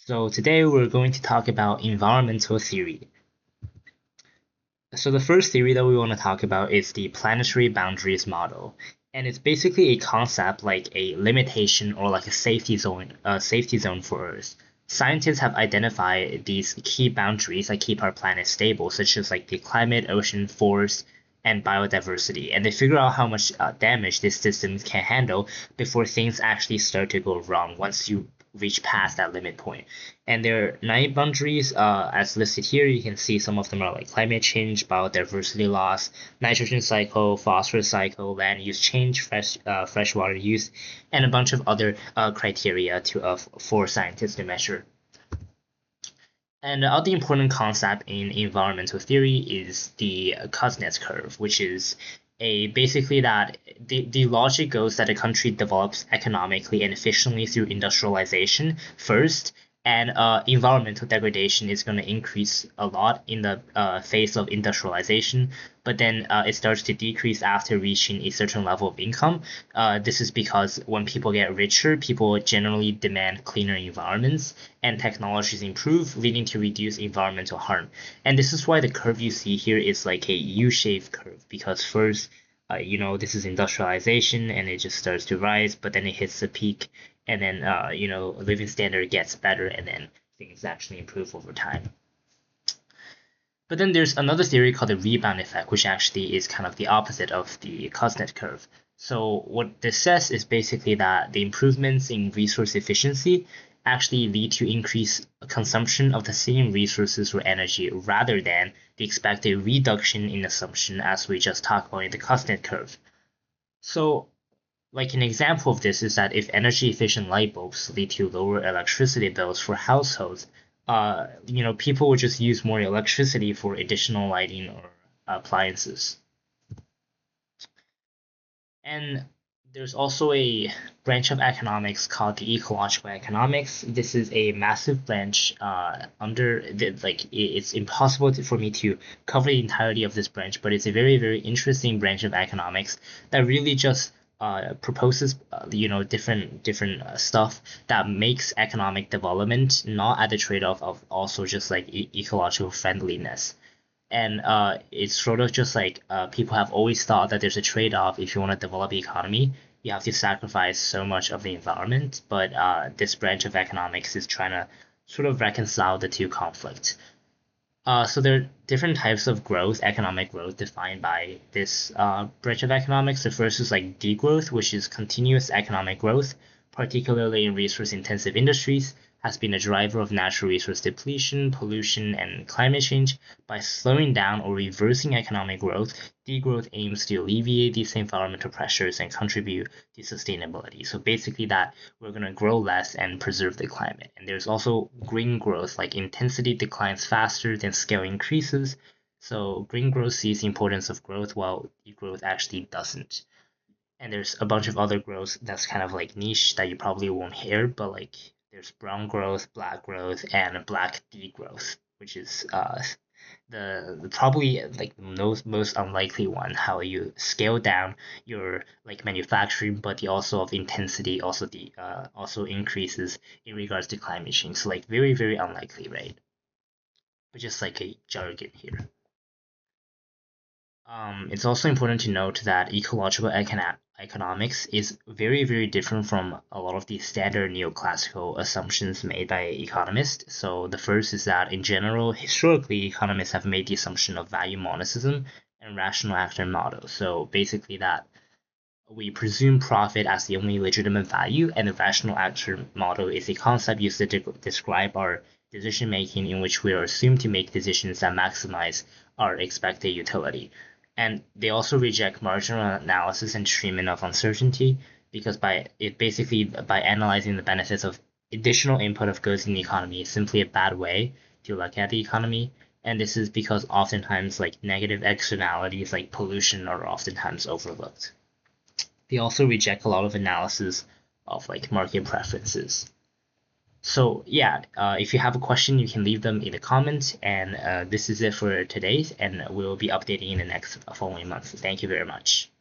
So today we're going to talk about environmental theory. So the first theory that we want to talk about is the planetary boundaries model. And it's basically a concept like a limitation or like a safety zone for Earth. Scientists have identified these key boundaries that keep our planet stable, such as like the climate, ocean, forest, and biodiversity. And they figure out how much damage this system can handle before things actually start to go wrong once you reach past that limit point. And there are 9 boundaries as listed here. You can see some of them are like climate change, biodiversity loss, nitrogen cycle, phosphorus cycle, land use change, freshwater use, and a bunch of other criteria for scientists to measure. And the other important concept in environmental theory is the Kuznets curve, which is basically that the logic goes that a country develops economically and efficiently through industrialization first, and environmental degradation is going to increase a lot in the phase of industrialization, but then it starts to decrease after reaching a certain level of income. This is because when people get richer, people generally demand cleaner environments, and technologies improve, leading to reduced environmental harm. And this is why the curve you see here is like a U-shaped curve, because first, this is industrialization and it just starts to rise, but then it hits the peak, and then living standard gets better, and then things actually improve over time. But then there's another theory called the rebound effect, which actually is kind of the opposite of the Kuznets curve. So what this says is basically that the improvements in resource efficiency actually lead to increased consumption of the same resources or energy rather than the expected reduction in consumption as we just talked about in the Kuznets curve. So like an example of this is that if energy efficient light bulbs lead to lower electricity bills for households, people would just use more electricity for additional lighting or appliances. And there's also a branch of economics called the ecological economics. This is a massive branch it's impossible for me to cover the entirety of this branch, but it's a very, very interesting branch of economics that really just proposes different stuff that makes economic development not at the trade-off of also just like ecological friendliness. And it's sort of just like people have always thought that there's a trade-off. If you want to develop the economy, you have to sacrifice so much of the environment, but this branch of economics is trying to sort of reconcile the two conflicts. So there are different types of growth, economic growth, defined by this branch of economics. The first is like degrowth, which is continuous economic growth, particularly in resource-intensive industries, has been a driver of natural resource depletion, pollution, and climate change. By slowing down or reversing economic growth, degrowth aims to alleviate these environmental pressures and contribute to sustainability. So basically that we're going to grow less and preserve the climate. And there's also green growth, like intensity declines faster than scale increases. So green growth sees the importance of growth while degrowth actually doesn't. And there's a bunch of other growths that's kind of like niche that you probably won't hear, but like there's brown growth, black growth, and black degrowth, which is the probably like most unlikely one, how you scale down your like manufacturing, but the also of intensity also increases in regards to climate change. So like very, very unlikely, right? But just like a jargon here. It's also important to note that ecological economics is very, very different from a lot of the standard neoclassical assumptions made by economists. So the first is that in general, historically, economists have made the assumption of value monism and rational actor model. So basically that we presume profit as the only legitimate value, and the rational actor model is a concept used to describe our decision making in which we are assumed to make decisions that maximize our expected utility. And they also reject marginal analysis and treatment of uncertainty because by analyzing the benefits of additional input of goods in the economy is simply a bad way to look at the economy. And this is because oftentimes like negative externalities like pollution are oftentimes overlooked. They also reject a lot of analysis of like market preferences. So yeah, if you have a question, you can leave them in the comments. And this is it for today, and we'll be updating in the next following months. Thank you very much.